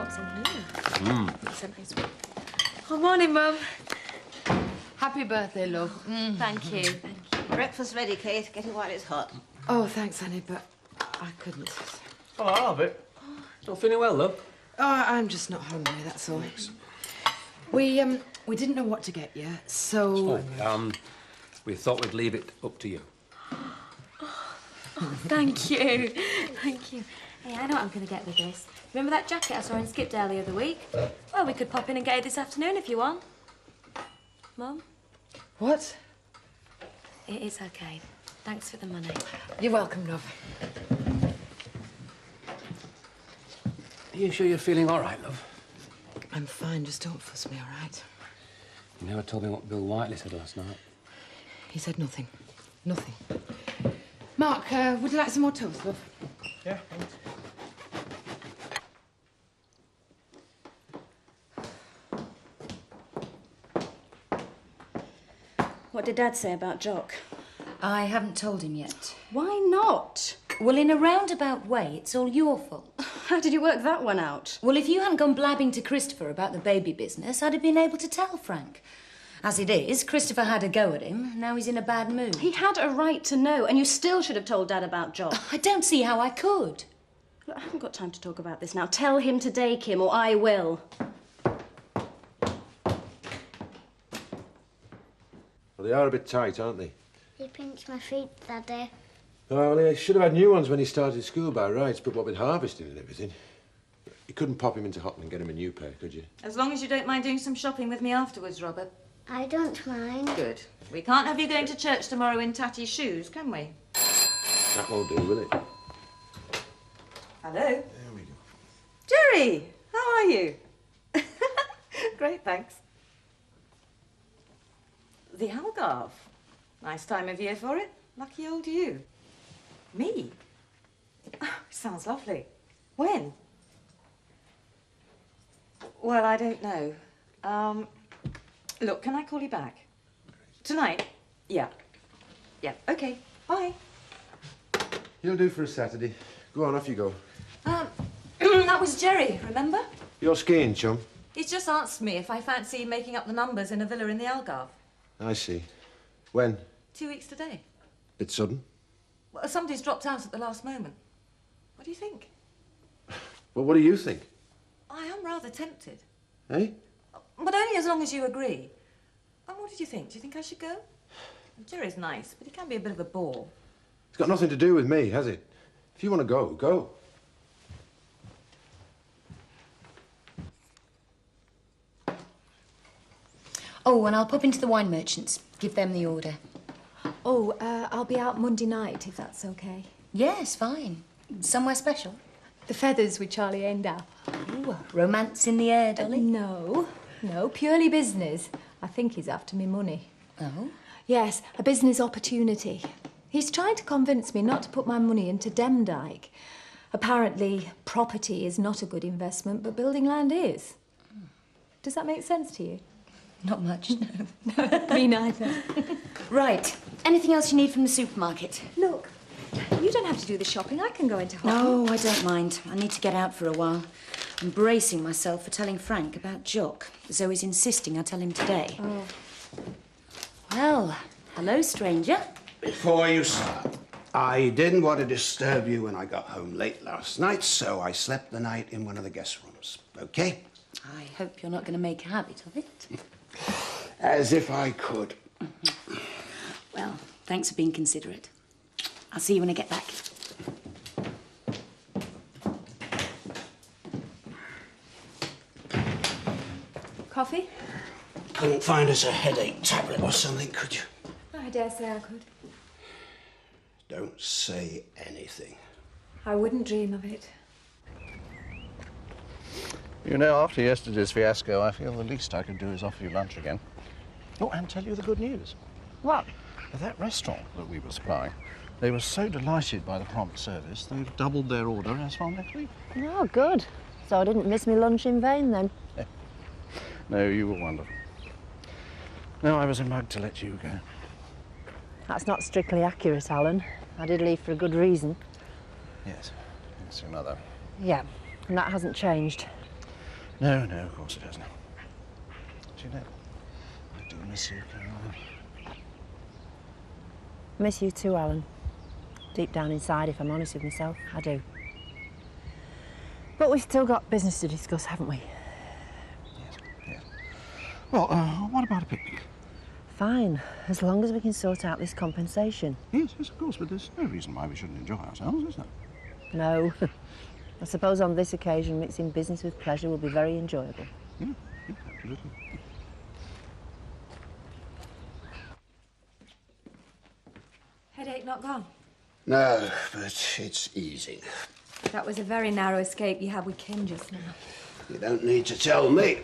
what's in here. It's a nice one. Oh, morning, Mum. Happy birthday, love. Thank you. Thank you. Breakfast ready, Kate. Get it while it's hot. Oh, thanks, honey, but I couldn't. Oh, I'll have it. Still feeling well, love? Oh, I'm just not hungry, that's all. We didn't know what to get you, so... It's fine. We thought we'd leave it up to you. Oh, thank you. Thank you. Hey, I know what I'm going to get with this. Remember that jacket I saw in Skipdale the other week? Well, we could pop in and get it this afternoon if you want. Mum? What? It's okay. Thanks for the money. You're welcome, love. Are you sure you're feeling all right, love? I'm fine, just don't fuss me, all right? You never told me what Bill Whiteley said last night. He said nothing. Nothing. Mark, would you like some more toast, love? Yeah, thanks. What did Dad say about Jock? I haven't told him yet. Why not? Well, in a roundabout way, it's all your fault. How did you work that one out? Well, if you hadn't gone blabbing to Christopher about the baby business, I'd have been able to tell Frank. As it is, Christopher had a go at him. Now he's in a bad mood. He had a right to know, and you still should have told Dad about Jock. I don't see how I could. Look, I haven't got time to talk about this now. Tell him today, Kim, or I will. Well, they are a bit tight, aren't they? He pinched my feet, Daddy. Oh, well, he should have had new ones when he started school by rights, but what with harvesting and everything. You couldn't pop him into Hotton and get him a new pair, could you? As long as you don't mind doing some shopping with me afterwards, Robert. I don't mind. Good. We can't have you going to church tomorrow in tatty shoes, can we? That won't do, will it? Hello? There we go. Jerry, how are you? Great, thanks. The Algarve. Nice time of year for it. Lucky old you. Me? Oh, sounds lovely. When? Well, I don't know. Look, can I call you back? Tonight? Yeah. Yeah, okay. Bye. You'll do for a Saturday. Go on, off you go. That was Jerry, remember? You're skiing, chum. He's just asked me if I fancy making up the numbers in a villa in the Algarve. I see. When? 2 weeks today. Bit sudden. Well, somebody's dropped out at the last moment. What do you think? Well, what do you think? I am rather tempted. Eh? But only as long as you agree. And what did you think? Do you think I should go? Jerry's nice, but he can be a bit of a bore. It's got nothing to do with me, has it? If you want to go, go. Oh, and I'll pop into the wine merchants. Give them the order. Oh, I'll be out Monday night, if that's okay. Yes, fine. Somewhere special? The Feathers with Charlie Aindal. Ooh, romance in the air, Dolly? No, purely business. I think he's after me money. Oh? Yes, a business opportunity. He's trying to convince me not to put my money into Demdike. Apparently, property is not a good investment, but building land is. Does that make sense to you? Not much, no. Me neither. Right. Anything else you need from the supermarket? Look, you don't have to do the shopping. I can go into Hotton. No, I don't mind. I need to get out for a while. I'm bracing myself for telling Frank about Jock. Zoe's insisting I tell him today. Oh. Well, hello, stranger. Before you start, I didn't want to disturb you when I got home late last night, so I slept the night in one of the guest rooms, okay? I hope you're not going to make a habit of it. As if I could. Well, thanks for being considerate. I'll see you when I get back. Coffee? Couldn't find us a headache tablet or something, could you? I dare say I could. Don't say anything. I wouldn't dream of it. You know, after yesterday's fiasco, I feel the least I could do is offer you lunch again. Oh, and tell you the good news. What? That restaurant that we were supplying, they were so delighted by the prompt service, they've doubled their order as from next week. Oh, good. So I didn't miss my lunch in vain, then? No, you were wonderful. No, I was a mug to let you go. That's not strictly accurate, Alan. I did leave for a good reason. Yes, your mother. Yeah, and that hasn't changed. No, no, of course it hasn't. Jeanette, I do miss you, Caroline. Miss you too, Alan. Deep down inside, if I'm honest with myself, I do. But we've still got business to discuss, haven't we? Yes, yes. Well, what about a picnic? Fine, as long as we can sort out this compensation. Yes, yes, of course, but there's no reason why we shouldn't enjoy ourselves, is there? No. I suppose on this occasion, mixing business with pleasure will be very enjoyable. Yeah, yeah, absolutely. Headache not gone? No, but it's easing. That was a very narrow escape you had with Kim just now. You don't need to tell me.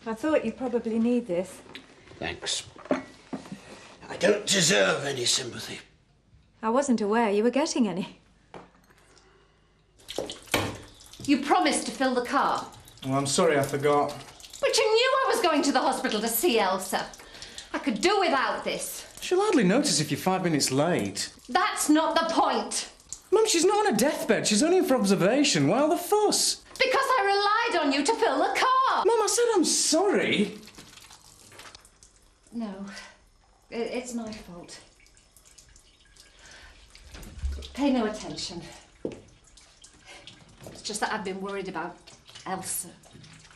I thought you'd probably need this. Thanks. I don't deserve any sympathy. I wasn't aware you were getting any. You promised to fill the car. Oh, I'm sorry, I forgot. But you knew I was going to the hospital to see Elsa. I could do without this. She'll hardly notice if you're 5 minutes late. That's not the point. Mum, she's not on a deathbed. She's only in for observation. Why all the fuss? Because I relied on you to fill the car. Mum, I said I'm sorry. No, it's my fault. Pay no attention. It's just that I've been worried about Elsa.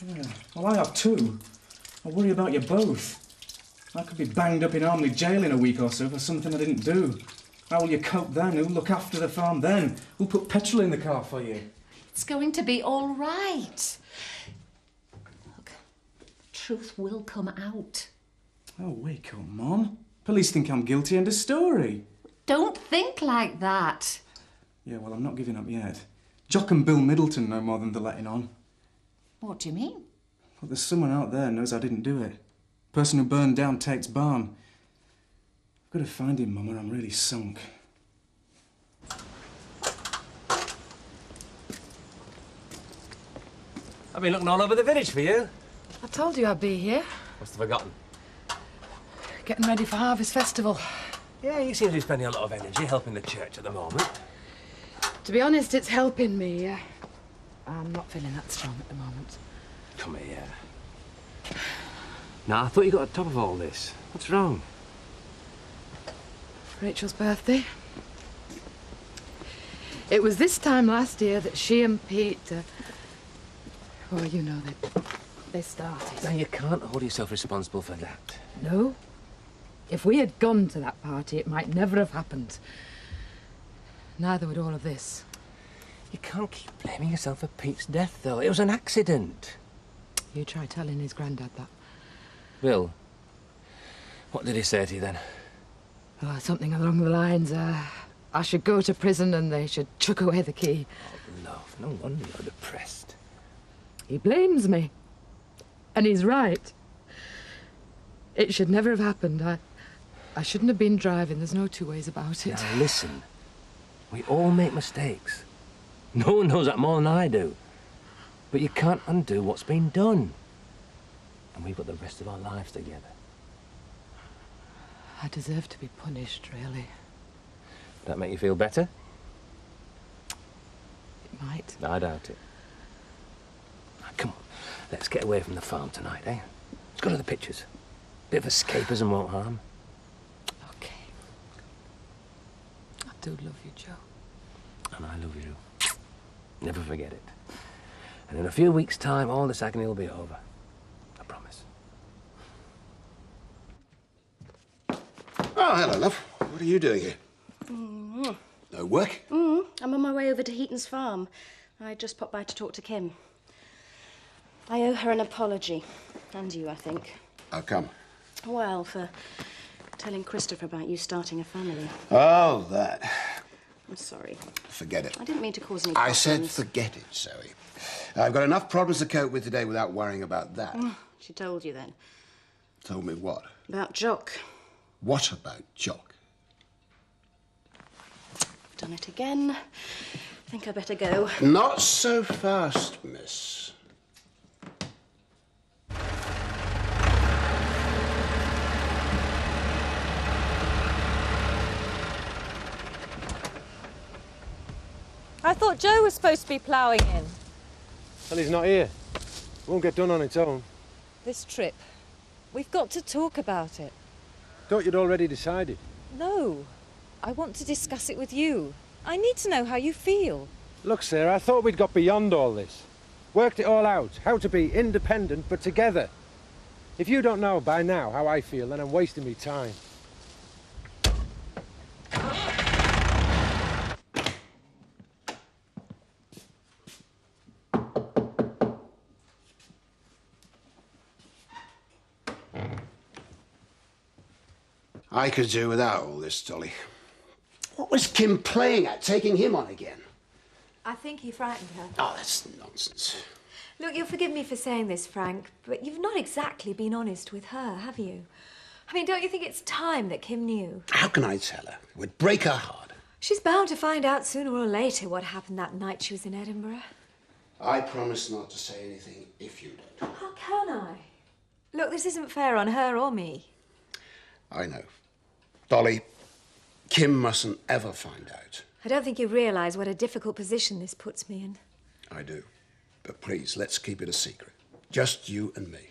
Yeah, well, I have too. I worry about you both. I could be banged up in Armley jail in a week or so for something I didn't do. How will you cope then? Who'll look after the farm then? Who'll put petrol in the car for you? It's going to be all right. Look, the truth will come out. Oh, wake up, Mum. Police think I'm guilty, end of story. Don't think like that. Yeah, well, I'm not giving up yet. Jock and Bill Middleton know more than they're letting on. What do you mean? Well, there's someone out there knows I didn't do it. Person who burned down Tate's barn. I've got to find him, Mum, or I'm really sunk. I've been looking all over the village for you. I told you I'd be here. Must have forgotten. Getting ready for Harvest Festival. Yeah, you seem to be spending a lot of energy helping the church at the moment. To be honest, it's helping me. I'm not feeling that strong at the moment. Come here. Now, I thought you got on top of all this. What's wrong? Rachel's birthday. It was this time last year that she and Pete... well, you know, they started. Now, you can't hold yourself responsible for that. No. If we had gone to that party, it might never have happened. Neither would all of this. You can't keep blaming yourself for Pete's death, though. It was an accident. You try telling his granddad that. Bill, what did he say to you then? Oh, something along the lines, I should go to prison and they should chuck away the key. Oh, love, no wonder you're depressed. He blames me. And he's right. It should never have happened. I shouldn't have been driving. There's no two ways about it. Now, listen. We all make mistakes. No one knows that more than I do. But you can't undo what's been done. And we've got the rest of our lives together. I deserve to be punished, really. That make you feel better? It might. I doubt it. Now, come on. Let's get away from the farm tonight, eh? Let's go to the pictures. Bit of escapism won't harm. Okay. I do love you, Joe. And I love you. Never forget it. And in a few weeks' time, all this agony will be over. I promise. Oh, hello, love. What are you doing here? No work? I'm on my way over to Heaton's farm. I just popped by to talk to Kim. I owe her an apology. And you, I think. How come? Well, for telling Christopher about you starting a family. Oh, that. I'm sorry. Forget it. I didn't mean to cause any I problems. said forget it, Zoe. I've got enough problems to cope with today without worrying about that. She told you then. Told me what? About Jock. What about Jock? Done it again. I think I better go. Not so fast, miss. I thought Joe was supposed to be ploughing in. Well, he's not here. Won't get done on its own. This trip. We've got to talk about it. Thought you'd already decided. No. I want to discuss it with you. I need to know how you feel. Look, Sarah, I thought we'd got beyond all this. Worked it all out. How to be independent, but together. If you don't know by now how I feel, then I'm wasting me time. I could do without all this, Dolly. What was Kim playing at, taking him on again? I think he frightened her. Oh, that's nonsense. Look, you'll forgive me for saying this, Frank, but you've not exactly been honest with her, have you? I mean, don't you think it's time that Kim knew? How can I tell her? It would break her heart. She's bound to find out sooner or later what happened that night she was in Edinburgh. I promise not to say anything if you don't. How can I? Look, this isn't fair on her or me. I know. Dolly, Kim mustn't ever find out. I don't think you realise what a difficult position this puts me in. I do. But please, let's keep it a secret. Just you and me.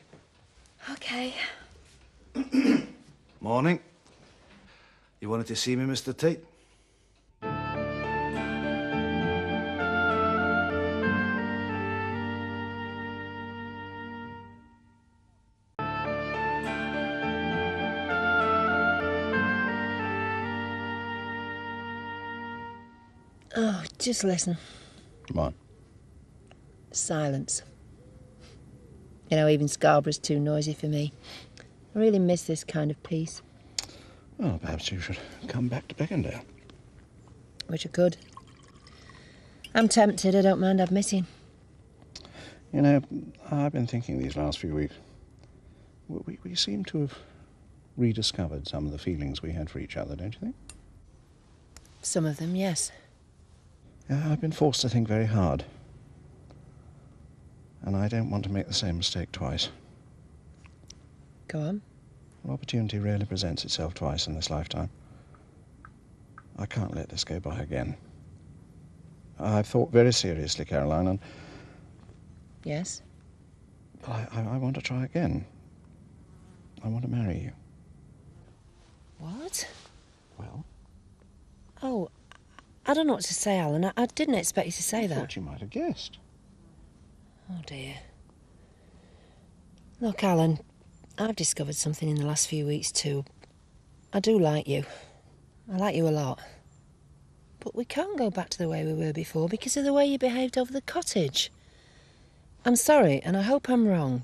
OK. Morning. You wanted to see me, Mr. Tate? Oh, just listen. Come on. Silence. You know, even Scarborough's too noisy for me. I really miss this kind of peace. Well, perhaps you should come back to Beckendale. Wish I could. I'm tempted, I don't mind admitting. You know, I've been thinking these last few weeks. We seem to have rediscovered some of the feelings we had for each other, don't you think? Some of them, yes. Yeah, I've been forced to think very hard. And I don't want to make the same mistake twice. Go on. An opportunity rarely presents itself twice in this lifetime. I can't let this go by again. I've thought very seriously, Caroline, and... Yes? I want to try again. I want to marry you. What? Well? Oh, I don't know what to say, Alan. I didn't expect you to say that. I thought you might have guessed. Oh, dear. Look, Alan, I've discovered something in the last few weeks, too. I do like you. I like you a lot. But we can't go back to the way we were before because of the way you behaved over the cottage. I'm sorry, and I hope I'm wrong,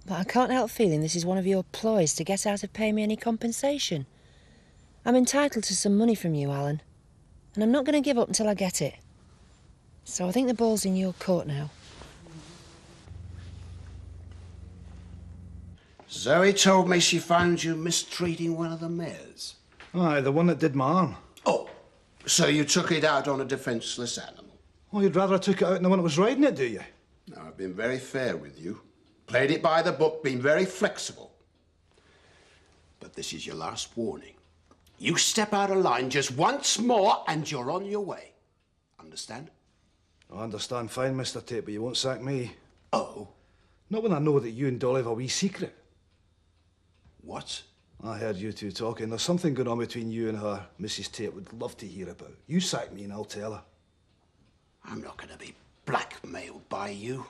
but I can't help feeling this is one of your ploys to get out of paying me any compensation. I'm entitled to some money from you, Alan, and I'm not going to give up until I get it. So I think the ball's in your court now. Zoe told me she found you mistreating one of the mares. Aye, the one that did my arm. Oh, so you took it out on a defenceless animal? Oh, you'd rather I took it out than the one that was riding it, do you? No, I've been very fair with you. Played it by the book, been very flexible. But this is your last warning. You step out of line just once more and you're on your way. Understand? I understand fine, Mr. Tate, but you won't sack me. Oh? Not when I know that you and Dolly have a wee secret. What? I heard you two talking. There's something going on between you and her Mrs. Tate would love to hear about. You sack me and I'll tell her. I'm not going to be blackmailed by you.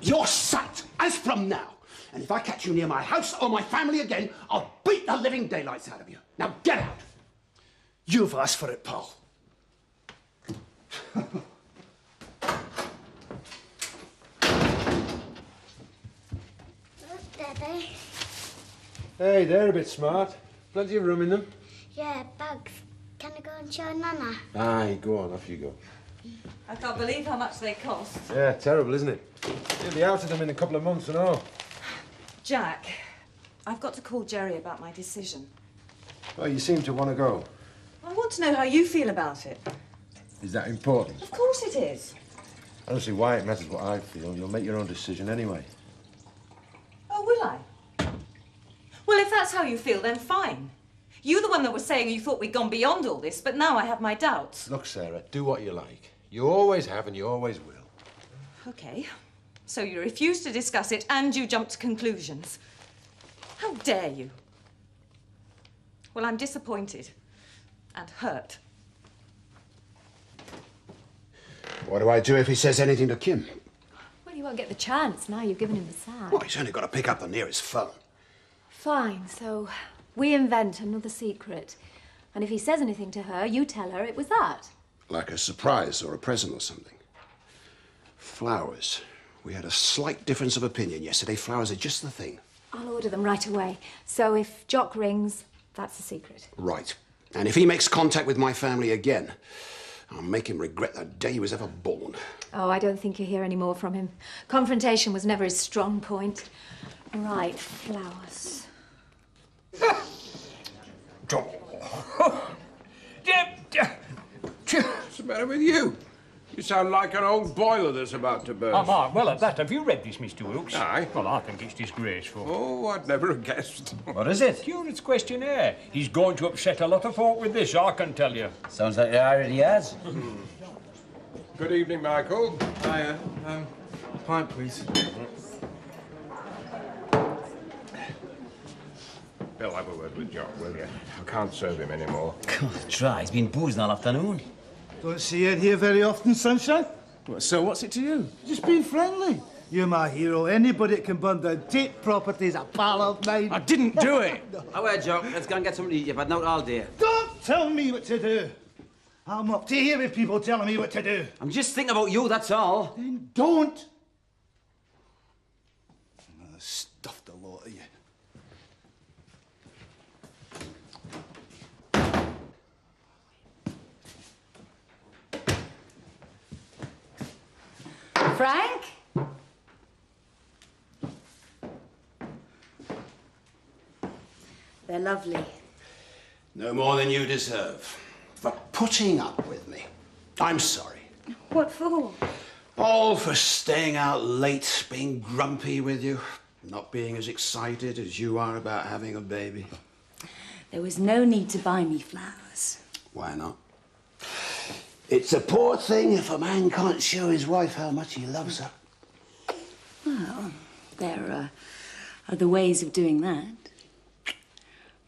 You're sacked as from now. And if I catch you near my house or my family again, I'll beat the living daylights out of you. Now get out. You've asked for it, pal. Look, Daddy. Hey, they're a bit smart. Plenty of room in them. Yeah, bags. Can I go and show Nana? Aye, go on, off you go. I can't believe how much they cost. Yeah, terrible, isn't it? You'll be out of them in a couple of months and all. Jack, I've got to call Jerry about my decision. Well, you seem to want to go. I want to know how you feel about it. Is that important? Of course it is. I don't see why it matters what I feel. You'll make your own decision anyway. Oh, will I? Well, if that's how you feel, then fine. You're the one that was saying you thought we'd gone beyond all this, but now I have my doubts. Look, Sarah, do what you like. You always have and you always will. OK. So you refuse to discuss it and you jump to conclusions. How dare you? Well, I'm disappointed and hurt. What do I do if he says anything to Kim? Well, you won't get the chance now you've given him the sack. Well, he's only got to pick up the nearest phone. Fine, so we invent another secret. And if he says anything to her, you tell her it was that. Like a surprise or a present or something. Flowers. We had a slight difference of opinion yesterday. Flowers are just the thing. I'll order them right away. So if Jock rings, that's the secret. Right. And if he makes contact with my family again, I'll make him regret the day he was ever born. Oh, I don't think you'll hear any more from him. Confrontation was never his strong point. Right, flowers. What's the matter with you? You sound like an old boiler that's about to burst. Mark, well, at that, have you read this, Mr. Wilkes? Aye. Well, I think it's disgraceful. Oh, I'd never have guessed. What is it? Curate's questionnaire. He's going to upset a lot of folk with this, I can tell you. Sounds like he already has. Good evening, Michael. Hiya. Pint, please. Bill, have a word with Jock, will you? I can't serve him anymore. Try. He's been boozing all afternoon. Don't see it here very often, Sunshine. So what's it to you? Just being friendly. You're my hero. Anybody that can burn down Tate property's a pal of mine. I didn't do it. Away, Jock. Let's go and get something to eat. You've had out all day. Don't tell me what to do. I'm up to hearing people telling me what to do. I'm just thinking about you, that's all. Then don't. Stuffed a lot of you. Frank? They're lovely. No more than you deserve. For putting up with me. I'm sorry. What for? All for staying out late, being grumpy with you, not being as excited as you are about having a baby. There was no need to buy me flowers. Why not? It's a poor thing if a man can't show his wife how much he loves her. Well, there are other ways of doing that.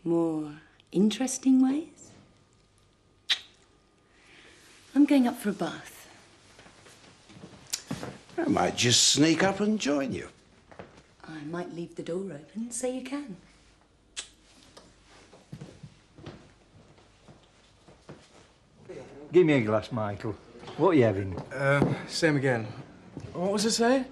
More interesting ways. I'm going up for a bath. I might just sneak up and join you. I might leave the door open so you can. Give me a glass, Michael. What are you having? Same again. What was I saying?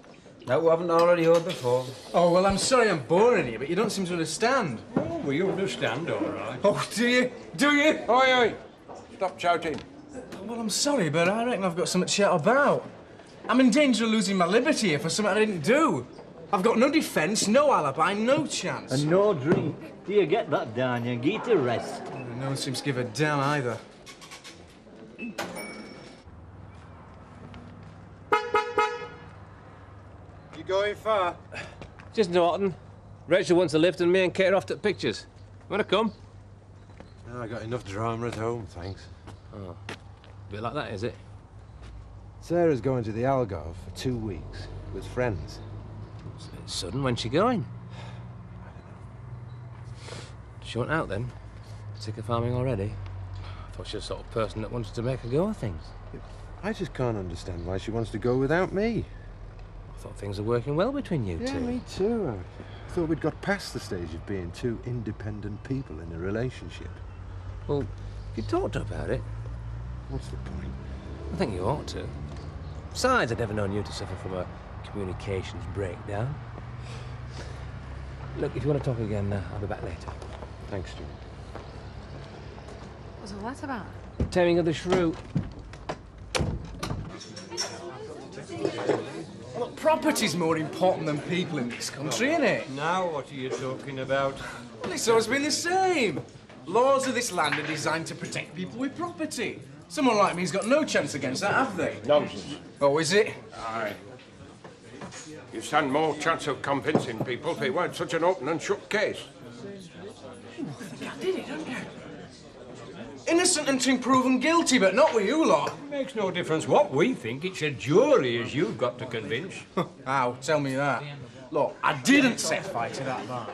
That we haven't already heard before. Oh, well, I'm sorry I'm boring you, but you don't seem to understand. Oh, we understand, all right. Oh, do you? Do you? Oi, oi! Stop shouting. Well, I'm sorry, but I reckon I've got something to shout about. I'm in danger of losing my liberty here for something I didn't do. I've got no defence, no alibi, no chance. And no drink. Do you get that down? You get a rest. No one seems to give a damn either. You going far? Just Norton. Rachel wants a lift and me and Kate are off to pictures. Want to come? No, I got enough drama at home, thanks. Oh, a bit like that, is it? Sarah's going to the Algarve for 2 weeks with friends. It's a bit sudden. When's she going? She went out then? Sick of farming already? I thought she was the sort of person that wanted to make a go of things. I just can't understand why she wants to go without me. I thought things were working well between you Yeah, two. me too. I thought we'd got past the stage of being two independent people in a relationship. Well, you talked about it. What's the point? I think you ought to. Besides, I'd never known you to suffer from a communications breakdown. Look, if you want to talk again, I'll be back later. Thanks, Stuart. What's all that about? Taming of the shrew. Look, property's more important than people in this country, isn't it? Now what are you talking about? Well, it's always been the same. Laws of this land are designed to protect people with property. Someone like me's got no chance against that, have they? Nonsense. Oh, is it? Aye. You stand more chance of convincing people if it weren't such an open and shut case. I think I did it, don't you? Innocent until proven guilty, but not with you lot. It makes no difference what we think. It's a jury as you've got to convince. How? Tell me that. Look, I didn't set fire to that barn.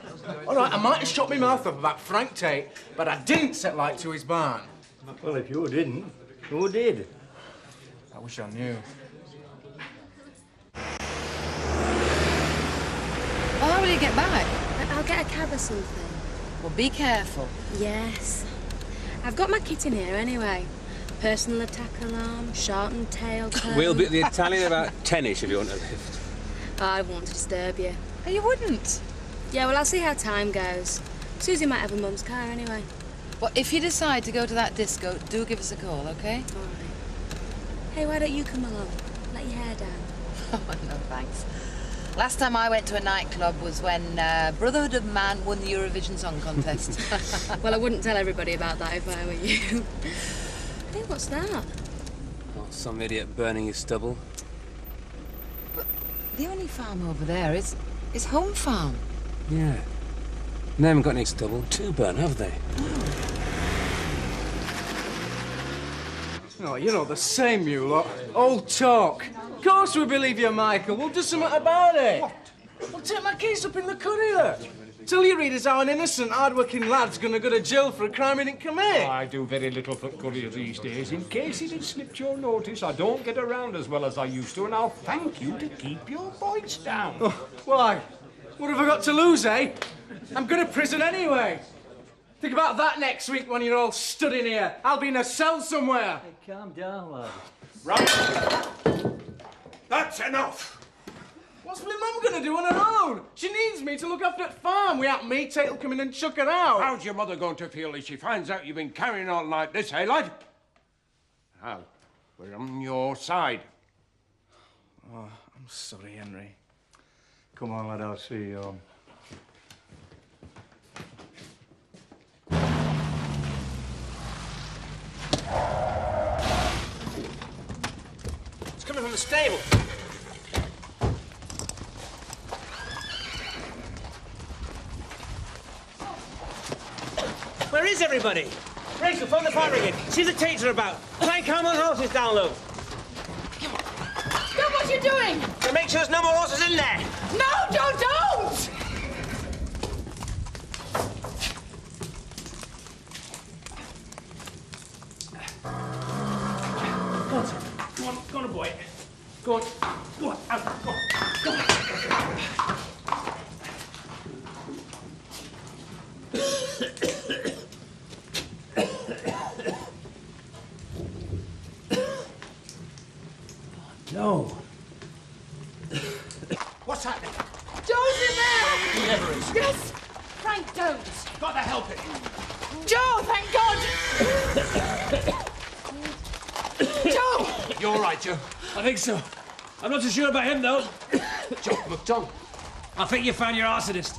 All right, I might have shut my mouth up about Frank Tate, but I didn't set light to his barn. Well, if you didn't, who did? I wish I knew. Well, how will you get back? I'll get a cab or something. Well, be careful. Yes. I've got my kit in here anyway. Personal attack alarm, short and tail turn. We'll be at the Italian about 10ish if you want a lift. I won't disturb you. Oh, you wouldn't? Yeah, well, I'll see how time goes. Susie might have a mum's car anyway. Well, if you decide to go to that disco, do give us a call, OK? All right. Hey, why don't you come along? Let your hair down. Oh, no, thanks. Last time I went to a nightclub was when Brotherhood of Man won the Eurovision Song Contest. Well, I wouldn't tell everybody about that if I were you. Hey, what's that? Oh, some idiot burning his stubble. But the only farm over there is Home Farm. Yeah. They haven't got any stubble to burn, have they? Oh, you're not the same, you lot. Old talk. Of course we believe you, Michael. We'll do something about it. What? We'll take my case up in the courier. Tell your readers how an innocent, hard-working lad's gonna go to jail for a crime he didn't commit. I do very little for Courier these days. In case it had slipped your notice, I don't get around as well as I used to, and I'll thank you to keep your voice down. Oh, why? What have I got to lose, eh? I'm going to prison anyway. Think about that next week when you're all stood in here. I'll be in a cell somewhere. Hey, calm down, lad. Right. That's enough. What's my mum going to do on her own? She needs me to look after the farm. Without me, Tate'll come in and chuck her out. How's your mother going to feel if she finds out you've been carrying on like this, eh, lad? Now, we're on your side. Oh, I'm sorry, Henry. Come on, lad, I'll see you home. It's coming from the stable. Where is everybody? Rachel, phone the fire brigade. See the Tates are about. Try and calm those horses down low. Stop what you're doing! So make sure there's no more horses in there. No, don't! Go on, son. Go on, boy. Go on. Go on, out. Go on. Go on. No. What's happening? Joe's in there! He never is. Yes! Frank, don't! Got to help it. Joe, thank God! Joe! You all right, Joe? I think so. I'm not too sure about him, though. Joe McDonald. I think you found your arsonist.